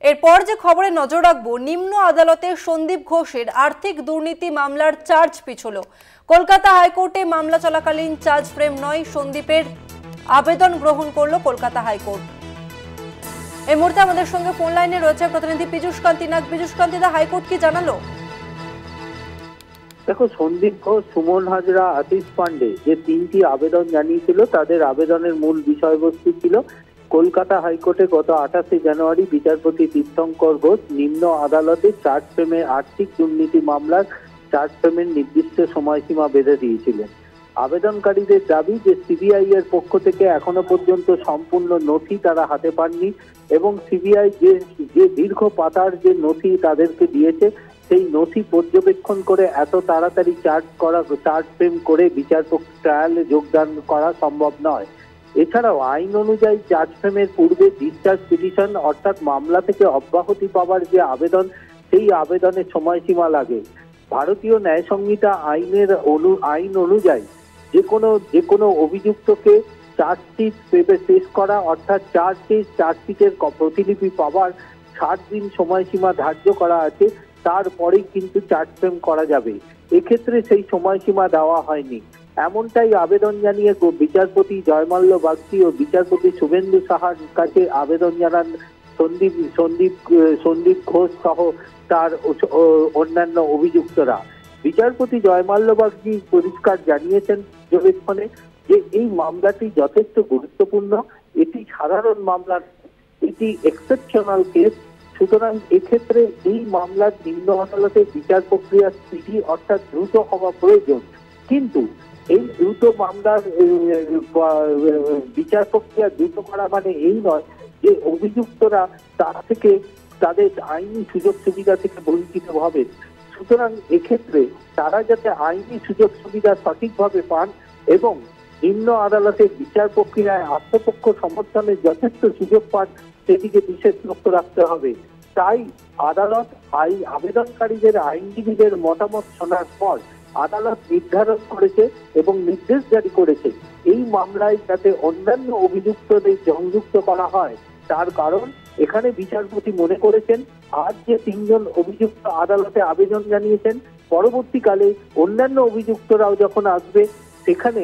এরপর যে খবরে নজর রাখবো, নিম্ন আদালতে সন্দীপ ঘোষের আর্থিক দুর্নীতি মামলার চার্জ পিছল। কলকাতা হাইকোর্টে মামলা চলাকালীন চার্জ ফ্রেম নয়, সন্দীপের আবেদন গ্রহণ করলো কলকাতা হাইকোর্ট। এই মুহূর্তে আমাদের সঙ্গে ফোন লাইনে রয়েছে প্রতিনিধি পীযূষ কান্তি নাগ। পীযূষ কান্তি দা, হাইকোর্ট কি জানালো? দেখো, সন্দীপ ঘোষ, সুমন হাজরা, আতিশ পান্ডে যে তিনটি আবেদন জানিয়েছিল, তাদের আবেদনের মূল বিষয়বস্তু ছিল কলকাতা হাইকোর্টে গত 28 জানুয়ারি বিচারপতি তীর্থঙ্কর ঘোষ নিম্ন আদালতে চার্জ ফ্রেমে আর্থিক দুর্নীতি মামলার চার্জ ফ্রেমের নির্দিষ্ট সময়সীমা বেঁধে দিয়েছিলেন। আবেদনকারীদের দাবি যে সিবিআই এর পক্ষ থেকে এখনো পর্যন্ত সম্পূর্ণ নথি তারা হাতে পাননি এবং সিবিআই যে দীর্ঘ পাতার যে নথি তাদেরকে দিয়েছে, সেই নথি পর্যবেক্ষণ করে এত তাড়াতাড়ি চার্জ ফ্রেম করে বিচারপতি ট্রায়ালে যোগদান করা সম্ভব নয়। এছাড়াও আইন অনুযায়ী চার্জ ফ্রেমের পূর্বে ডিসচার্জ পিটিশন অর্থাৎ মামলা থেকে অব্যাহতি পাওয়ার যে আবেদন, সেই আবেদনের সময়সীমা লাগে। ভারতীয় ন্যায় সংহিতা আইন অনুযায়ী যে কোনো অভিযুক্তকে চার্জশিট পেশ করা অর্থাৎ চার্জশিটের প্রতিলিপি পাওয়ার 60 দিন সময়সীমা ধার্য করা আছে, তারপরেই কিন্তু চার্জ ফ্রেম করা যাবে। এক্ষেত্রে সেই সময়সীমা দেওয়া হয়নি, এমনটাই আবেদন জানিয়ে বিচারপতি জয়মাল্য বাগচি ও বিচারপতি শুভেন্দু সাহার কাছে আবেদন জানান সন্দীপ ঘোষ সহ তার অন্যান্য অভিযুক্তরা। বিচারপতি জয়মাল্য বাগচি পরিষ্কার জানিয়েছেন পর্যবেক্ষণে যে এই মামলাটি যথেষ্ট গুরুত্বপূর্ণ, এটি সাধারণ মামলা, এটি এক্সেপশনাল কেস। সুতরাং এক্ষেত্রে এই মামলার নিম্ন আদালতে বিচার প্রক্রিয়া স্পিডি অর্থাৎ দ্রুত হওয়া প্রয়োজন। কিন্তু এই দ্রুত মামলার বিচার প্রক্রিয়া দ্রুত করা মানে এই নয় যে অভিযুক্তরা তাদের আইনি সুযোগ সুবিধা থেকে বঞ্চিত হবে। সুতরাং এক্ষেত্রে তারা যাতে আইনি সুযোগ সুবিধা সঠিকভাবে পান এবং নিম্ন আদালতের বিচার প্রক্রিয়ায় আত্মপক্ষ সমর্থনের যথেষ্ট সুযোগ পান, সেদিকে বিশেষ লক্ষ্য রাখতে হবে। তাই আদালত আবেদনকারীদের আইনজীবীদের মতামত শোনার পর আদালত নির্ধারণ করেছে এবং নির্দেশ জারি করেছে এই মামলায় যাতে অন্যান্য অভিযুক্তদের সংযুক্ত করা হয়। তার কারণ এখানে বিচারপতি মনে করেছেন আজ যে 3 জন অভিযুক্ত আদালতে আবেদন জানিয়েছেন, পরবর্তীকালে অন্যান্য অভিযুক্তরাও যখন আসবে সেখানে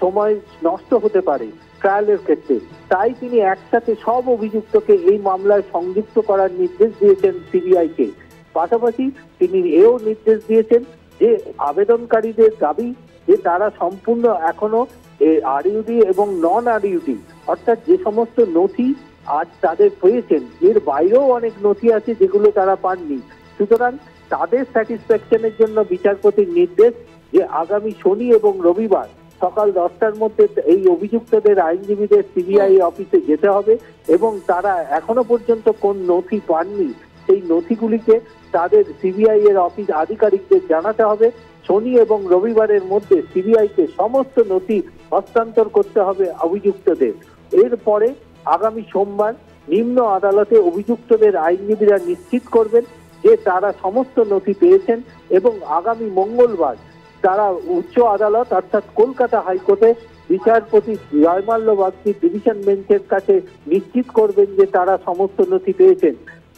সময় নষ্ট হতে পারে ট্রায়ালের ক্ষেত্রে। তাই তিনি একসাথে সব অভিযুক্তকে এই মামলায় সংযুক্ত করার নির্দেশ দিয়েছেন সিবিআইকে। পাশাপাশি তিনি এও নির্দেশ দিয়েছেন যে আবেদনকারীদের দাবি যে তারা সম্পূর্ণ এখনো আরইউডি এবং নন আরইউডি অর্থাৎ যে সমস্ত নথি আজ তাদের পেয়েছেন, এর বাইরেও অনেক নথি আছে যেগুলো তারা পাননি। সুতরাং তাদের স্যাটিসফ্যাকশনের জন্য বিচারপতির নির্দেশ যে আগামী শনি এবং রবিবার সকাল 10টার মধ্যে এই অভিযুক্তদের আইনজীবীদের সিবিআই অফিসে যেতে হবে এবং তারা এখনো পর্যন্ত কোন নথি পাননি সেই নথিগুলিকে তাদের সিবিআই এর অফিস আধিকারিকদের জানাতে হবে। শনি এবং রবিবারের মধ্যে সিবিআইকে সমস্ত নথি হস্তান্তর করতে হবে অভিযুক্তদের। এরপরে আগামী সোমবার নিম্ন আদালতে অভিযুক্তদের আইনজীবীরা নিশ্চিত করবেন যে তারা সমস্ত নথি পেয়েছেন এবং আগামী মঙ্গলবার তারা উচ্চ আদালত অর্থাৎ কলকাতা হাইকোর্টে বিচারপতি জয়মাল্য বাগচি ডিভিশন বেঞ্চের কাছে নিশ্চিত করবেন যে তারা সমস্ত নথি পেয়েছেন।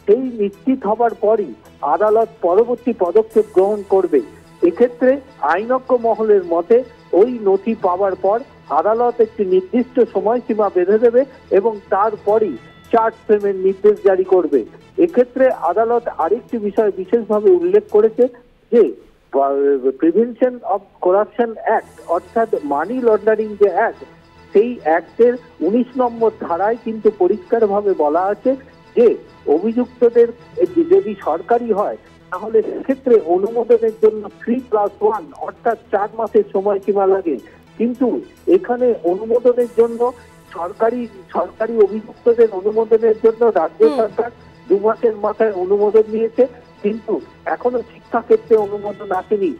সেই নিশ্চিত হবার পরই আদালত পরবর্তী পদক্ষেপ গ্রহণ করবে। এক্ষেত্রে আইনজ্ঞ মহলের মতে ওই নথি পাওয়ার পর আদালত একটি নির্দিষ্ট সময়সীমা বেঁধে দেবে এবং তারপরই চার্জ ফ্রেমের নির্দেশ জারি করবে। এক্ষেত্রে আদালত আরেকটি বিষয় বিশেষভাবে উল্লেখ করেছে যে প্রিভেনশন অফ করাপশন অ্যাক্ট অর্থাৎ মানি লন্ডারিং যে অ্যাক্ট, সেই অ্যাক্টের 19 নম্বর ধারায় কিন্তু পরিষ্কারভাবে বলা আছে যে অভিযুক্তদের যদি সরকারি হয় তাহলে সেক্ষেত্রে অনুমোদনের জন্য 3+1 অর্থাৎ 4 মাসের সময়সীমা লাগে। কিন্তু এখানে অনুমোদনের জন্য সরকারি অভিযুক্তদের অনুমোদনের জন্য রাজ্য সরকার 2 মাসের মাথায় অনুমোদন নিয়েছে, কিন্তু এখনো শিক্ষা ক্ষেত্রে অনুমোদন আসেনি।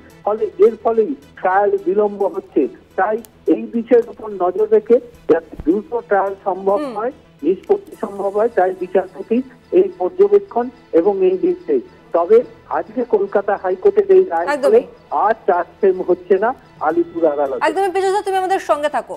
এর ফলেই ট্রায়াল বিলম্ব হচ্ছে। তাই এই বিষয়ের উপর নজর রেখে যাতে দ্রুত ট্রায়াল সম্ভব হয়, নিষ্পত্তি সম্ভব হয়, তাই বিচারপতি এই পর্যবেক্ষণ এবং এই নির্দেশ। তবে আজকে কলকাতা হাইকোর্টের এই রায় আজ চার্জ ফ্রেম হচ্ছে না আলিপুর আদালত। একদমই পীযূষ, তুমি আমাদের সঙ্গে থাকো।